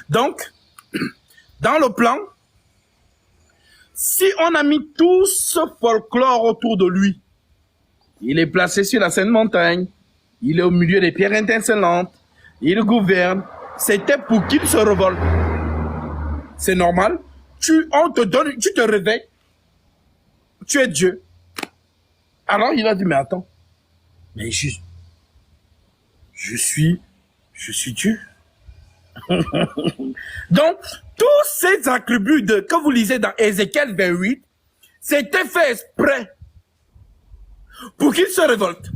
Donc, dans le plan, si on a mis tout ce folklore autour de lui, il est placé sur la Sainte Montagne, il est au milieu des pierres étincelantes, il gouverne, c'était pour qu'il se révolte. C'est normal. On te donne, tu te réveilles, tu es Dieu. Alors il a dit, mais attends, mais je suis Dieu. Donc, tous ces attributs que vous lisez dans Ézéchiel 28, c'était fait exprès pour qu'il se révolte.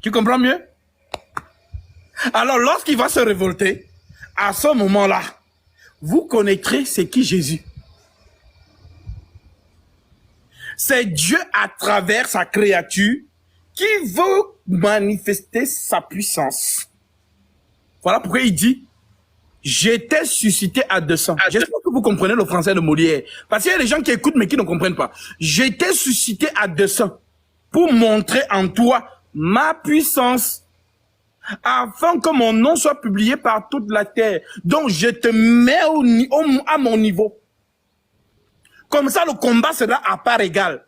Tu comprends mieux? Alors, lorsqu'il va se révolter, à ce moment-là, vous connaîtrez c'est qui Jésus. C'est Dieu à travers sa créature qui veut manifester sa puissance. Voilà pourquoi il dit, j'étais suscité à 200. J'espère que vous comprenez le français de Molière. Parce qu'il y a des gens qui écoutent mais qui ne comprennent pas. J'étais suscité à 200 pour montrer en toi ma puissance, afin que mon nom soit publié par toute la terre. Donc je te mets à mon niveau. Comme ça, le combat sera à part égale.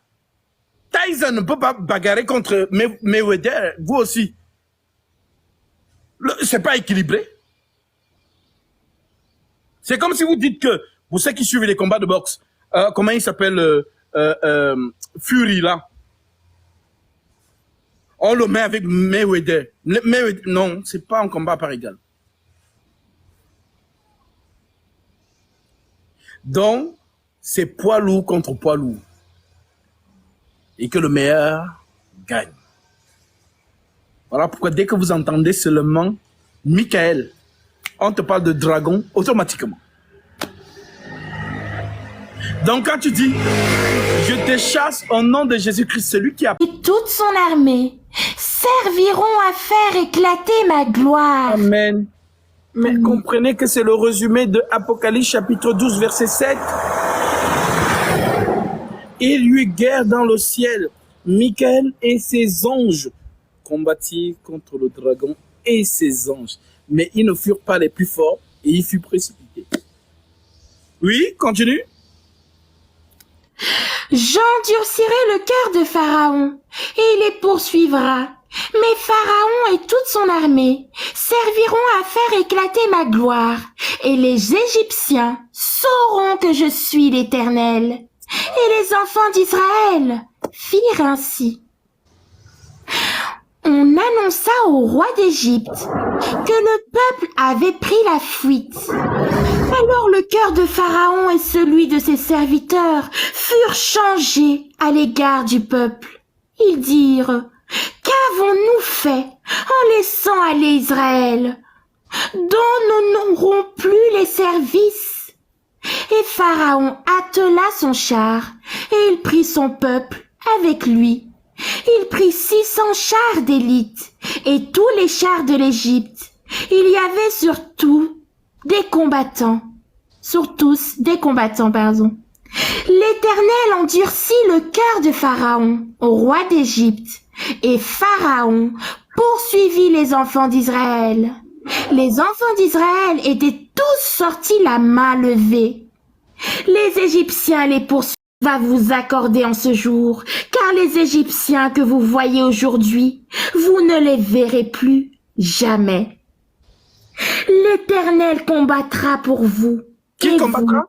Tyson ne peut pas bagarrer contre Mayweather, vous aussi. C'est pas équilibré. C'est comme si vous dites que, vous savez qui suivent les combats de boxe, comment il s'appelle, Fury, là. On le met avec Mayweather. Non, c'est pas un combat à part égale. Donc, c'est poids lourd contre poids lourd. Et que le meilleur gagne. Voilà pourquoi dès que vous entendez seulement Michael, on te parle de dragon automatiquement. Donc quand tu dis, je te chasse au nom de Jésus-Christ, celui qui a... Et toute son armée serviront à faire éclater ma gloire. Amen. Mais comprenez que c'est le résumé de Apocalypse chapitre 12 verset 7. Il y eut guerre dans le ciel. Michael et ses anges combattirent contre le dragon et ses anges. Mais ils ne furent pas les plus forts et ils furent précipités. Oui, continue. J'endurcirai le cœur de Pharaon et il les poursuivra. Mais Pharaon et toute son armée serviront à faire éclater ma gloire et les Égyptiens sauront que je suis l'Éternel. Et les enfants d'Israël firent ainsi. On annonça au roi d'Égypte que le peuple avait pris la fuite. Alors le cœur de Pharaon et celui de ses serviteurs furent changés à l'égard du peuple. Ils dirent, qu'avons-nous fait en laissant aller Israël, dont nous n'aurons plus les services? Et Pharaon attela son char, et il prit son peuple avec lui. Il prit 600 chars d'élite, et tous les chars de l'Égypte. Il y avait sur tous des combattants. L'Éternel endurcit le cœur de Pharaon, au roi d'Égypte, et Pharaon poursuivit les enfants d'Israël. Les enfants d'Israël étaient tous sortis la main levée. Les Égyptiens les poursuivent à vous accorder en ce jour, car les Égyptiens que vous voyez aujourd'hui, vous ne les verrez plus jamais. L'Éternel combattra pour vous. Qui combattra?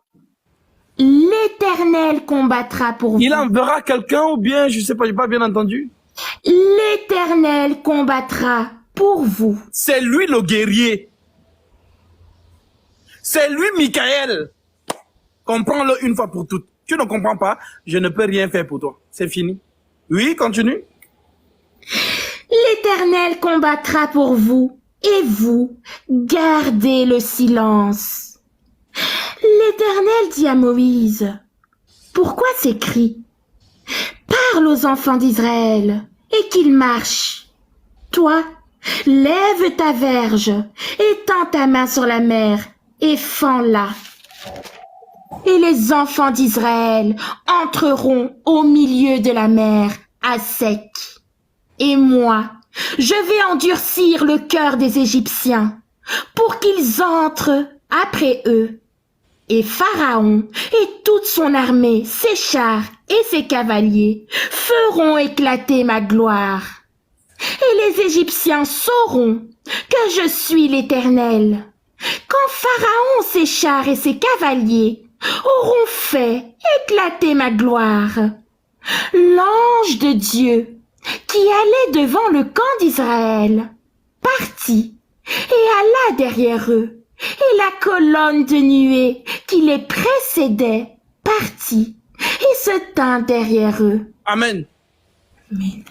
L'Éternel combattra pour vous. Il enverra quelqu'un ou bien, je sais pas, j'ai pas bien entendu. L'Éternel combattra pour vous. C'est lui le guerrier. C'est lui Michael. Comprends-le une fois pour toutes. Tu ne comprends pas, je ne peux rien faire pour toi. C'est fini. Oui, continue. L'Éternel combattra pour vous, et vous, gardez le silence. L'Éternel dit à Moïse, pourquoi ces cris? Parle aux enfants d'Israël, et qu'ils marchent. Toi, lève ta verge, étends ta main sur la mer, et fends-la. Et les enfants d'Israël entreront au milieu de la mer à sec. Et moi, je vais endurcir le cœur des Égyptiens, pour qu'ils entrent après eux. Et Pharaon et toute son armée, ses chars et ses cavaliers feront éclater ma gloire. Et les Égyptiens sauront que je suis l'Éternel. Quand Pharaon, ses chars et ses cavaliers auront fait éclater ma gloire, l'ange de Dieu qui allait devant le camp d'Israël partit et alla derrière eux. Et la colonne de nuée qui les précédait partit et se tint derrière eux. Amen.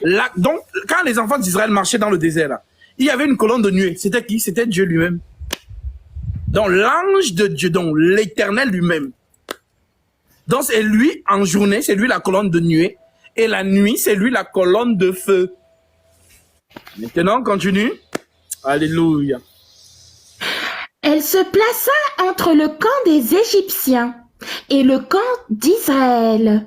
Là, donc, quand les enfants d'Israël marchaient dans le désert, là, il y avait une colonne de nuée. C'était qui? C'était Dieu lui-même. Donc, l'ange de Dieu, donc l'Éternel lui-même. Donc, c'est lui en journée, c'est lui la colonne de nuée. Et la nuit, c'est lui la colonne de feu. Maintenant, on continue. Alléluia. Elle se plaça entre le camp des Égyptiens et le camp d'Israël.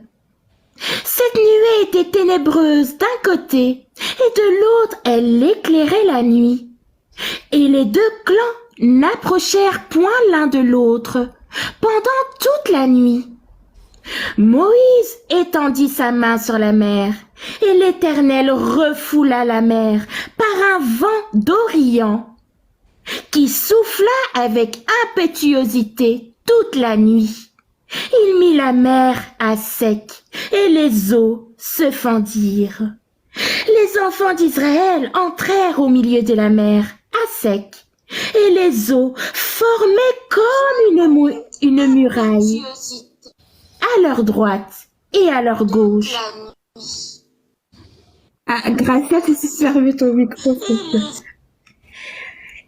Cette nuée était ténébreuse d'un côté et de l'autre elle éclairait la nuit. Et les deux clans n'approchèrent point l'un de l'autre pendant toute la nuit. Moïse étendit sa main sur la mer, et l'Éternel refoula la mer par un vent d'Orient, qui souffla avec impétuosité toute la nuit. Il mit la mer à sec, et les eaux se fendirent. Les enfants d'Israël entrèrent au milieu de la mer à sec, et les eaux formaient comme une muraille à leur droite et à leur gauche. Ah, Gracia, tu sais fermer ton micro, s'il te plaît.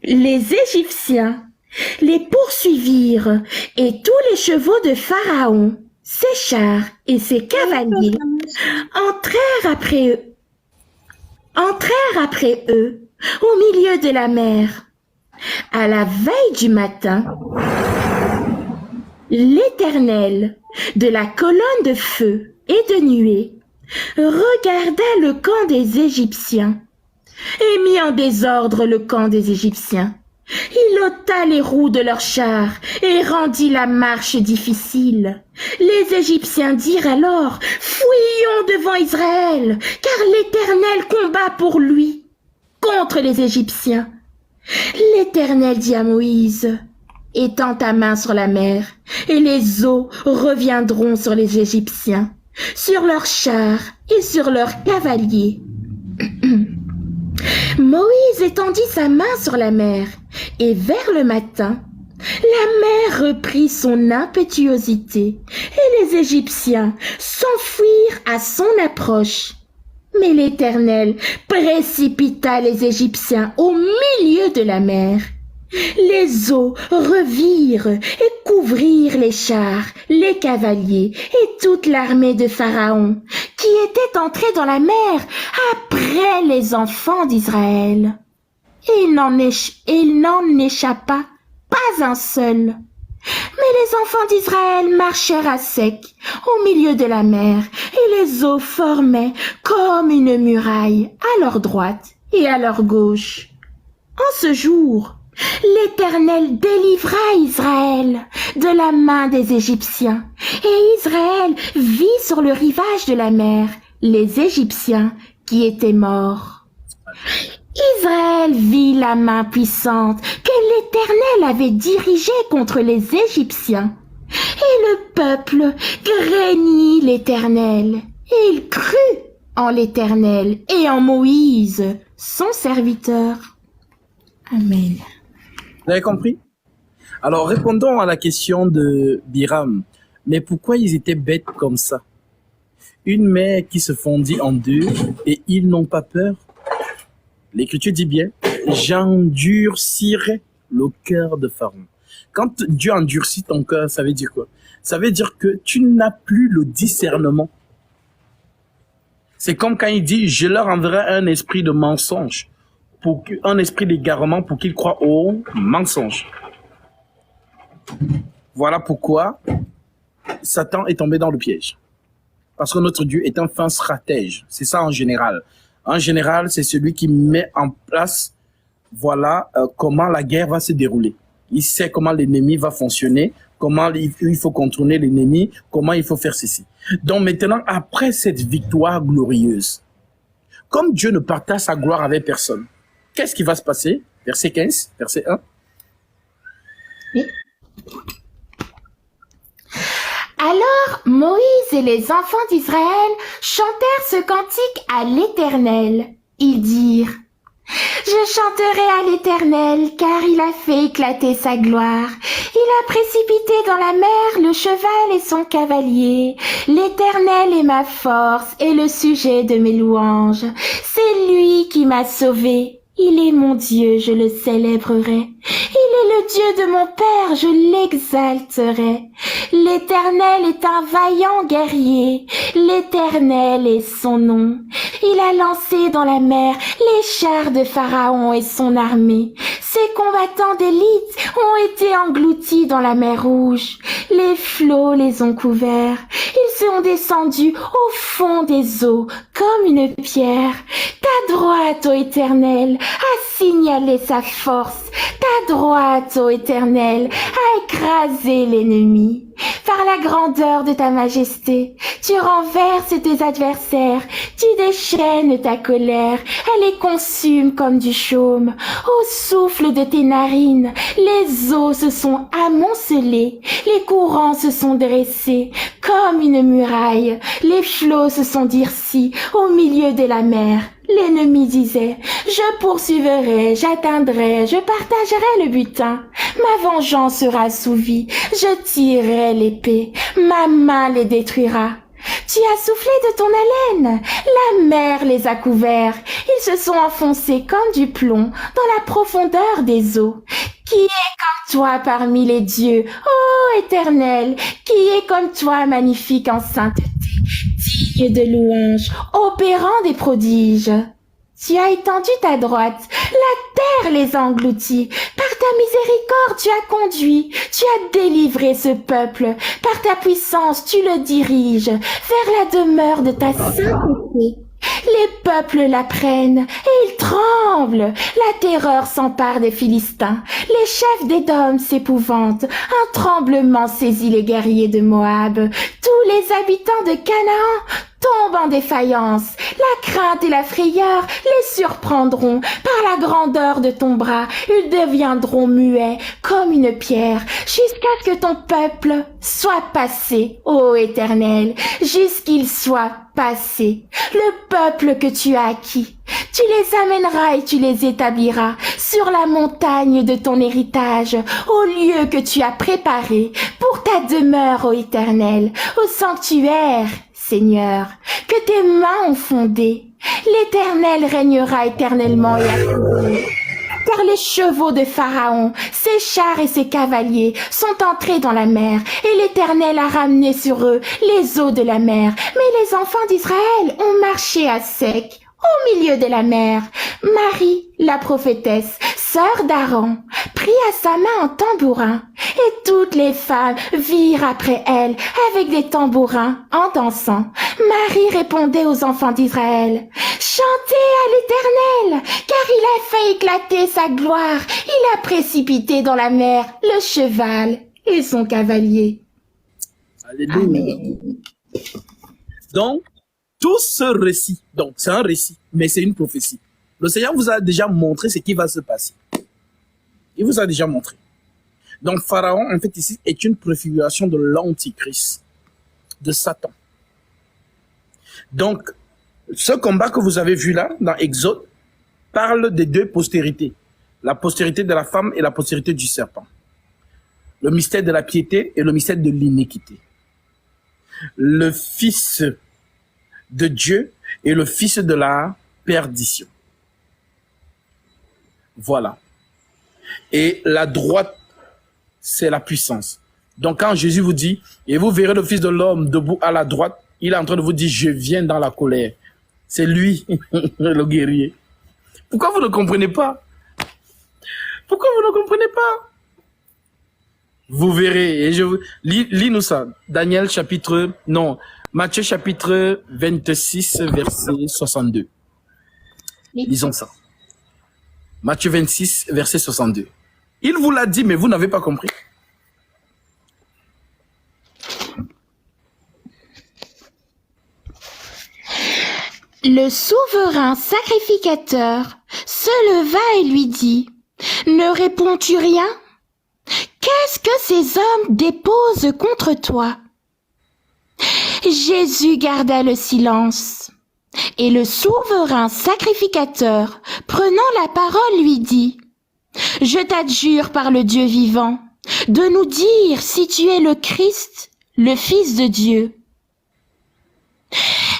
Les Égyptiens les poursuivirent, et tous les chevaux de Pharaon, ses chars et ses cavaliers entrèrent après eux au milieu de la mer. À la veille du matin, l'Éternel, de la colonne de feu et de nuée, regarda le camp des Égyptiens et mit en désordre le camp des Égyptiens. Il ôta les roues de leurs chars et rendit la marche difficile. Les Égyptiens dirent alors: fuyons devant Israël, car l'Éternel combat pour lui contre les Égyptiens. L'Éternel dit à Moïse: étends ta main sur la mer, et les eaux reviendront sur les Égyptiens, sur leurs chars et sur leurs cavaliers. Moïse étendit sa main sur la mer, et vers le matin, la mer reprit son impétuosité, et les Égyptiens s'enfuirent à son approche. Mais l'Éternel précipita les Égyptiens au milieu de la mer. Les eaux revirent et couvrirent les chars, les cavaliers et toute l'armée de Pharaon, qui était entrée dans la mer après les enfants d'Israël. Et il n'en échappa pas un seul. Mais les enfants d'Israël marchèrent à sec au milieu de la mer, et les eaux formaient comme une muraille à leur droite et à leur gauche. En ce jour, l'Éternel délivra Israël de la main des Égyptiens, et Israël vit sur le rivage de la mer les Égyptiens qui étaient morts. Israël vit la main puissante que l'Éternel avait dirigée contre les Égyptiens, et le peuple craignit l'Éternel, et il crut en l'Éternel et en Moïse, son serviteur. Amen. Vous avez compris? Alors, répondons à la question de Biram. Mais pourquoi ils étaient bêtes comme ça? Une mer qui se fondit en deux et ils n'ont pas peur? L'Écriture dit bien, j'endurcirai le cœur de Pharaon. Quand Dieu endurcit ton cœur, ça veut dire quoi? Ça veut dire que tu n'as plus le discernement. C'est comme quand il dit, je leur enverrai un esprit de mensonge, un esprit d'égarement pour qu'ils croient au mensonge. Voilà pourquoi Satan est tombé dans le piège. Parce que notre Dieu est un fin stratège. C'est ça en général. En général, c'est celui qui met en place voilà comment la guerre va se dérouler. Il sait comment l'ennemi va fonctionner, comment il faut contourner l'ennemi, comment il faut faire ceci. Donc maintenant, après cette victoire glorieuse, comme Dieu ne partage sa gloire avec personne, qu'est-ce qui va se passer? Verset 15, verset 1. Oui. Alors Moïse et les enfants d'Israël chantèrent ce cantique à l'Éternel. Ils dirent: Je chanterai à l'Éternel, car il a fait éclater sa gloire. Il a précipité dans la mer le cheval et son cavalier. L'Éternel est ma force et le sujet de mes louanges. C'est lui qui m'a sauvé. Il est mon Dieu, je le célébrerai. Il est le Dieu de mon Père, je l'exalterai. L'Éternel est un vaillant guerrier. L'Éternel est son nom. Il a lancé dans la mer les chars de Pharaon et son armée. Ses combattants d'élite ont été engloutis dans la mer Rouge. Les flots les ont couverts. Ils sont descendus au fond des eaux comme une pierre. Ta droite, ô Éternel, a signalé sa force. Ta droite, ô Éternel, a écrasé l'ennemi. Par la grandeur de ta majesté, tu renverses tes adversaires, tu déchaînes ta colère, elle les consume comme du chaume. Au souffle de tes narines, les eaux se sont amoncelées, les courants se sont dressés comme une muraille, les flots se sont durcis au milieu de la mer. L'ennemi disait: je poursuivrai, j'atteindrai, je partagerai le butin. Ma vengeance sera assouvie, je tirerai l'épée, ma main les détruira. Tu as soufflé de ton haleine, la mer les a couverts, ils se sont enfoncés comme du plomb dans la profondeur des eaux. Qui est comme toi parmi les dieux, ô Éternel? Qui est comme toi magnifique en sainteté, digne de louange, opérant des prodiges? Tu as étendu ta droite, la terre les a engloutis. Par ta miséricorde, tu as conduit, tu as délivré ce peuple. Par ta puissance, tu le diriges vers la demeure de ta sainteté. Les peuples l'apprennent et ils tremblent. La terreur s'empare des Philistins. Les chefs d'Édom s'épouvantent. Un tremblement saisit les guerriers de Moab. Tous les habitants de Canaan tombent en défaillance. La crainte et la frayeur les surprendront. Par la grandeur de ton bras, ils deviendront muets comme une pierre, jusqu'à ce que ton peuple soit passé, ô Éternel, jusqu'il soit passé. Le peuple que tu as acquis, tu les amèneras et tu les établiras sur la montagne de ton héritage, au lieu que tu as préparé pour ta demeure, ô Éternel, au sanctuaire, Seigneur, que tes mains ont fondé. L'Éternel régnera éternellement et à toujours. Car les chevaux de Pharaon, ses chars et ses cavaliers sont entrés dans la mer, et l'Éternel a ramené sur eux les eaux de la mer. Mais les enfants d'Israël ont marché à sec au milieu de la mer. Marie, la prophétesse, sœur d'Aaron, prit à sa main un tambourin, et toutes les femmes virent après elle avec des tambourins en dansant. Marie répondait aux enfants d'Israël: chantez à l'Éternel, car il a fait éclater sa gloire, il a précipité dans la mer le cheval et son cavalier. Alléluia. Amen. Donc, tout ce récit, donc c'est un récit, mais c'est une prophétie. Le Seigneur vous a déjà montré ce qui va se passer. Il vous a déjà montré. Donc, Pharaon, en fait, ici, est une préfiguration de l'Antichrist, de Satan. Donc, ce combat que vous avez vu là, dans Exode, parle des deux postérités. La postérité de la femme et la postérité du serpent. Le mystère de la piété et le mystère de l'iniquité. Le fils de Dieu et le fils de la perdition. Voilà. Et la droite, c'est la puissance. Donc quand Jésus vous dit, et vous verrez le Fils de l'homme debout à la droite, il est en train de vous dire, je viens dans la colère. C'est lui, le guerrier. Pourquoi vous ne comprenez pas? Pourquoi vous ne comprenez pas? Vous verrez, et je vous... Lis-nous ça. Matthieu chapitre 26, verset 62. Lisons ça. Matthieu 26, verset 62. Il vous l'a dit, mais vous n'avez pas compris. Le souverain sacrificateur se leva et lui dit, « Ne réponds-tu rien? Qu'est-ce que ces hommes déposent contre toi? » Jésus garda le silence. Et le souverain sacrificateur, prenant la parole, lui dit, « Je t'adjure par le Dieu vivant, de nous dire si tu es le Christ, le Fils de Dieu. »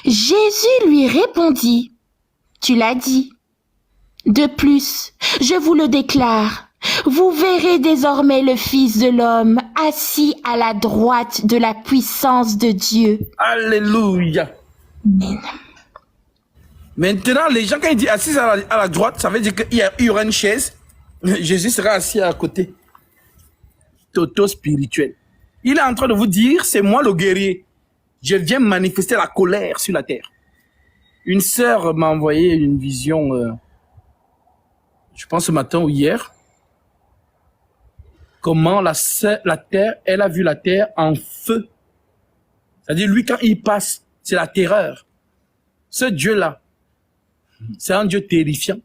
Jésus lui répondit, « Tu l'as dit. De plus, je vous le déclare, vous verrez désormais le Fils de l'homme assis à la droite de la puissance de Dieu. » Alléluia. Amen. Maintenant, les gens, quand ils disent assis à la droite, ça veut dire qu'il y aura une chaise. Jésus sera assis à côté. Toto spirituel. Il est en train de vous dire, c'est moi le guerrier. Je viens manifester la colère sur la terre. Une sœur m'a envoyé une vision, je pense ce matin ou hier. Comment la terre, elle a vu la terre en feu. C'est-à-dire, lui, quand il passe, c'est la terreur. Ce Dieu-là, c'est un Dieu terrifiant.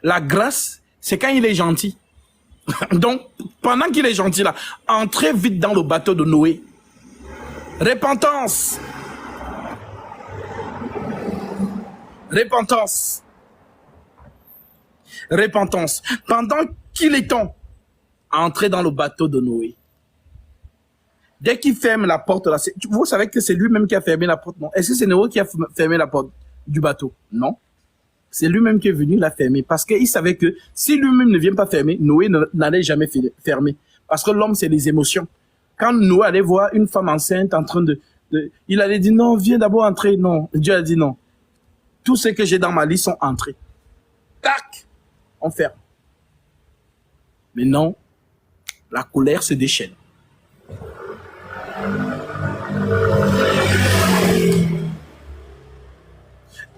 La grâce, c'est quand il est gentil. Donc, pendant qu'il est gentil là, entrez vite dans le bateau de Noé. Repentance. Repentance. Repentance. Pendant qu'il est temps, entrez dans le bateau de Noé. Dès qu'il ferme la porte là, vous savez que c'est lui-même qui a fermé la porte, non? Est-ce que c'est Noé qui a fermé la porte du bateau? Non. C'est lui-même qui est venu la fermer parce qu'il savait que si lui-même ne vient pas fermer, Noé n'allait jamais fermer. Parce que l'homme, c'est les émotions. Quand Noé allait voir une femme enceinte en train il allait dire non, viens d'abord entrer. Non, Dieu a dit non. Tout ce que j'ai dans ma liste sont entrés. Tac, on ferme. Mais non, la colère se déchaîne.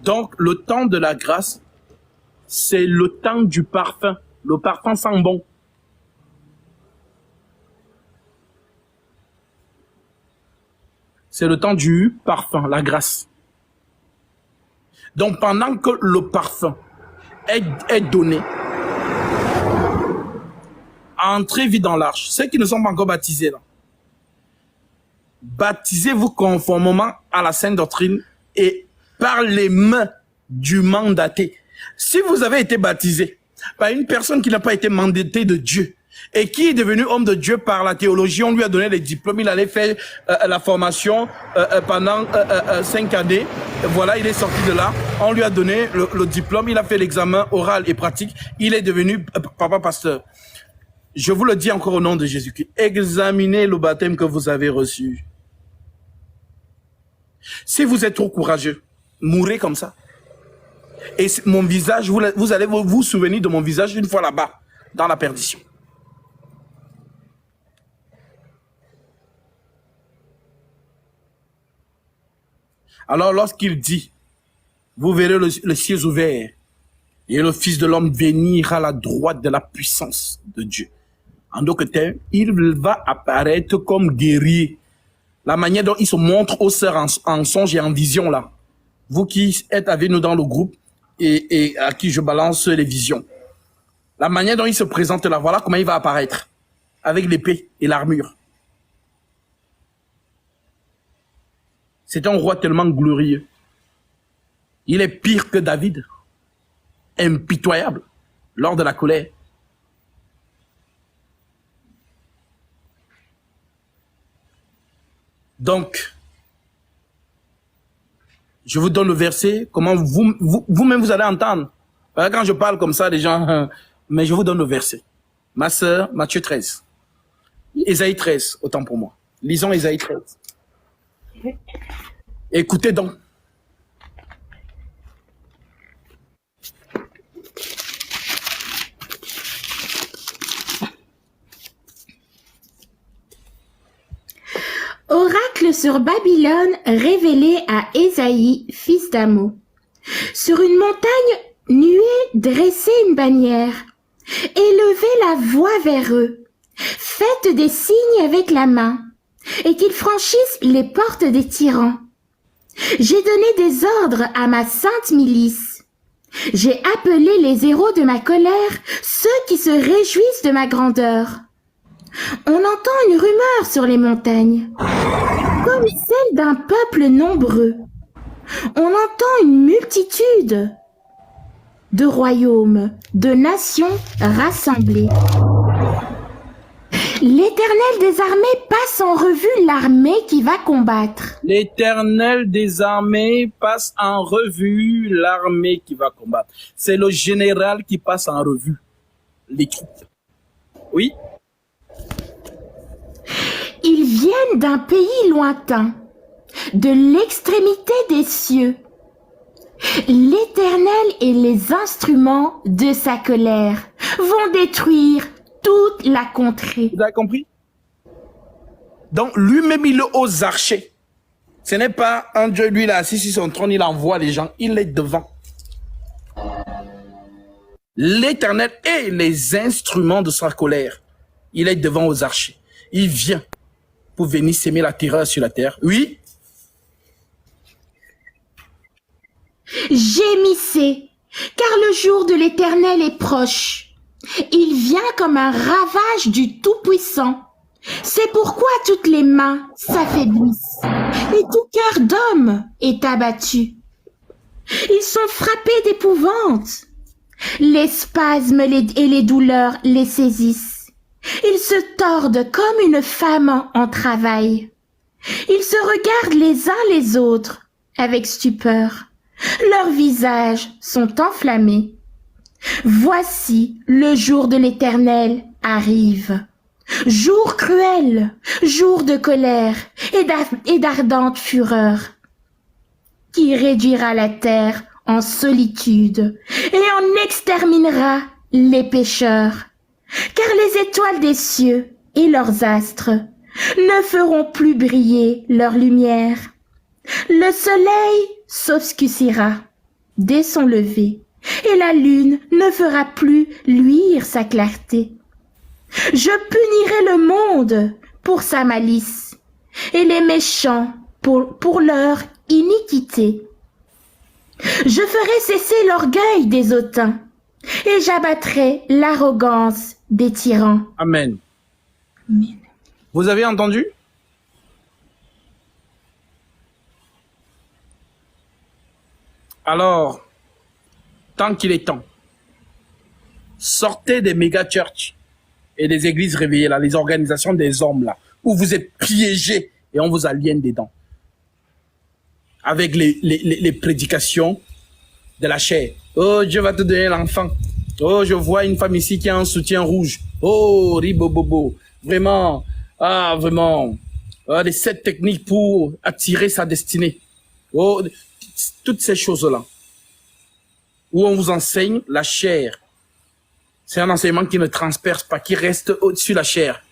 Donc, le temps de la grâce, c'est le temps du parfum. Le parfum sent bon. C'est le temps du parfum, la grâce. Donc, pendant que le parfum est donné, entrez vite dans l'arche. Ceux qui ne sont pas encore baptisés, là, baptisez-vous conformément à la sainte doctrine et par les mains du mandaté. Si vous avez été baptisé par une personne qui n'a pas été mandatée de Dieu et qui est devenu homme de Dieu par la théologie, on lui a donné les diplômes, il allait faire la formation pendant 5 années. Voilà, il est sorti de là, on lui a donné le diplôme, il a fait l'examen oral et pratique, il est devenu papa pasteur. Je vous le dis encore au nom de Jésus-Christ, examinez le baptême que vous avez reçu. Si vous êtes trop courageux, mourrez comme ça. Et mon visage, vous allez vous souvenir de mon visage une fois là-bas, dans la perdition. Alors lorsqu'il dit, vous verrez le ciel ouvert et le Fils de l'homme venir à la droite de la puissance de Dieu. En d'autres termes, il va apparaître comme guerrier. La manière dont il se montre aux sœurs en songe et en vision là. Vous qui êtes avec nous dans le groupe et à qui je balance les visions. La manière dont il se présente là, voilà comment il va apparaître. Avec l'épée et l'armure. C'est un roi tellement glorieux. Il est pire que David. Impitoyable. Lors de la colère. Donc, je vous donne le verset, comment vous-même vous allez entendre. Quand je parle comme ça, les gens, mais je vous donne le verset. Ma sœur, Matthieu 13. Ésaïe 13, autant pour moi. Lisons Ésaïe 13. Écoutez donc. Oracle sur Babylone révélé à Ésaïe, fils d'Amo. Sur une montagne Nuée dressait une bannière, élevait la voix vers eux, faites des signes avec la main, et qu'ils franchissent les portes des tyrans. J'ai donné des ordres à ma sainte milice. J'ai appelé les héros de ma colère, ceux qui se réjouissent de ma grandeur. On entend une rumeur sur les montagnes, comme celle d'un peuple nombreux. On entend une multitude de royaumes, de nations rassemblées. L'Éternel des armées passe en revue l'armée qui va combattre. L'Éternel des armées passe en revue l'armée qui va combattre. C'est le général qui passe en revue les troupes. Oui. Ils viennent d'un pays lointain, de l'extrémité des cieux. L'Éternel et les instruments de sa colère vont détruire toute la contrée. Vous avez compris? Donc, lui-même, il est aux archers. Ce n'est pas un Dieu, lui, là, assis sur son trône, il envoie les gens. Il est devant. L'Éternel et les instruments de sa colère. Il est devant aux archers. Il vient pour venir s'aimer la terreur sur la terre. Oui. Gémissez, car le jour de l'Éternel est proche. Il vient comme un ravage du Tout-Puissant. C'est pourquoi toutes les mains s'affaiblissent et tout cœur d'homme est abattu. Ils sont frappés d'épouvante. Les spasmes et les douleurs les saisissent. Ils se tordent comme une femme en travail. Ils se regardent les uns les autres avec stupeur. Leurs visages sont enflammés. Voici le jour de l'Éternel arrive. Jour cruel, jour de colère et d'ardente fureur, qui réduira la terre en solitude et en exterminera les pécheurs. Car les étoiles des cieux et leurs astres ne feront plus briller leur lumière. Le soleil s'obscurcira dès son lever, et la lune ne fera plus luire sa clarté. Je punirai le monde pour sa malice, et les méchants pour leur iniquité. Je ferai cesser l'orgueil des hautains, et j'abattrai l'arrogance des tyrans. Amen. Amen. Vous avez entendu? Alors, tant qu'il est temps, sortez des méga church et des églises réveillées là, les organisations des hommes là, où vous êtes piégés et on vous aliène dedans. Avec les prédications de la chair. Oh, Dieu va te donner l'enfant. Oh, je vois une femme ici qui a un soutien rouge. Oh, ribobobo. Vraiment, vraiment. Les 7 techniques pour attirer sa destinée. Oh, toutes ces choses-là. Où on vous enseigne la chair. C'est un enseignement qui ne transperce pas, qui reste au-dessus de la chair.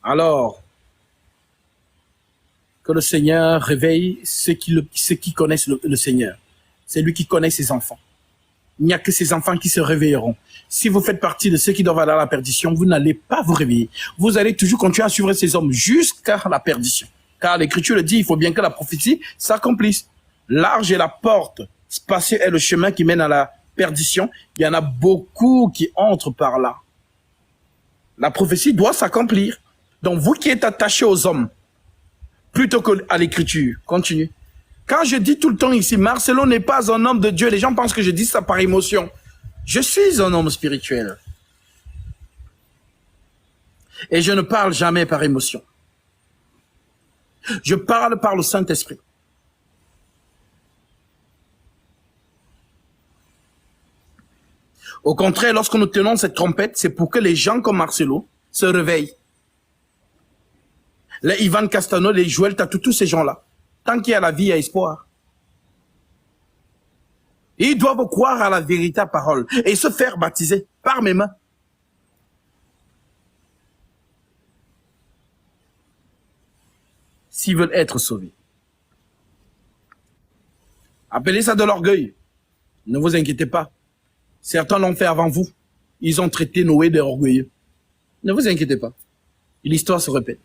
Alors, que le Seigneur réveille ceux qui connaissent le Seigneur. C'est lui qui connaît ses enfants. Il n'y a que ses enfants qui se réveilleront. Si vous faites partie de ceux qui doivent aller à la perdition, vous n'allez pas vous réveiller. Vous allez toujours continuer à suivre ces hommes jusqu'à la perdition. Car l'Écriture le dit, il faut bien que la prophétie s'accomplisse. Large est la porte, spacieux est le chemin qui mène à la perdition. Il y en a beaucoup qui entrent par là. La prophétie doit s'accomplir. Donc vous qui êtes attachés aux hommes, plutôt qu'à l'Écriture, continue. Quand je dis tout le temps ici, Marcelo n'est pas un homme de Dieu, les gens pensent que je dis ça par émotion. Je suis un homme spirituel. Et je ne parle jamais par émotion. Je parle par le Saint-Esprit. Au contraire, lorsque nous tenons cette trompette, c'est pour que les gens comme Marcelo se réveillent. Les Ivan Castano, les Joël Tatou, tous ces gens-là. Tant qu'il y a la vie, il y a espoir. Ils doivent croire à la véritable parole et se faire baptiser par mes mains. S'ils veulent être sauvés. Appelez ça de l'orgueil. Ne vous inquiétez pas. Certains l'ont fait avant vous. Ils ont traité Noé d'orgueilleux. Ne vous inquiétez pas. L'histoire se répète.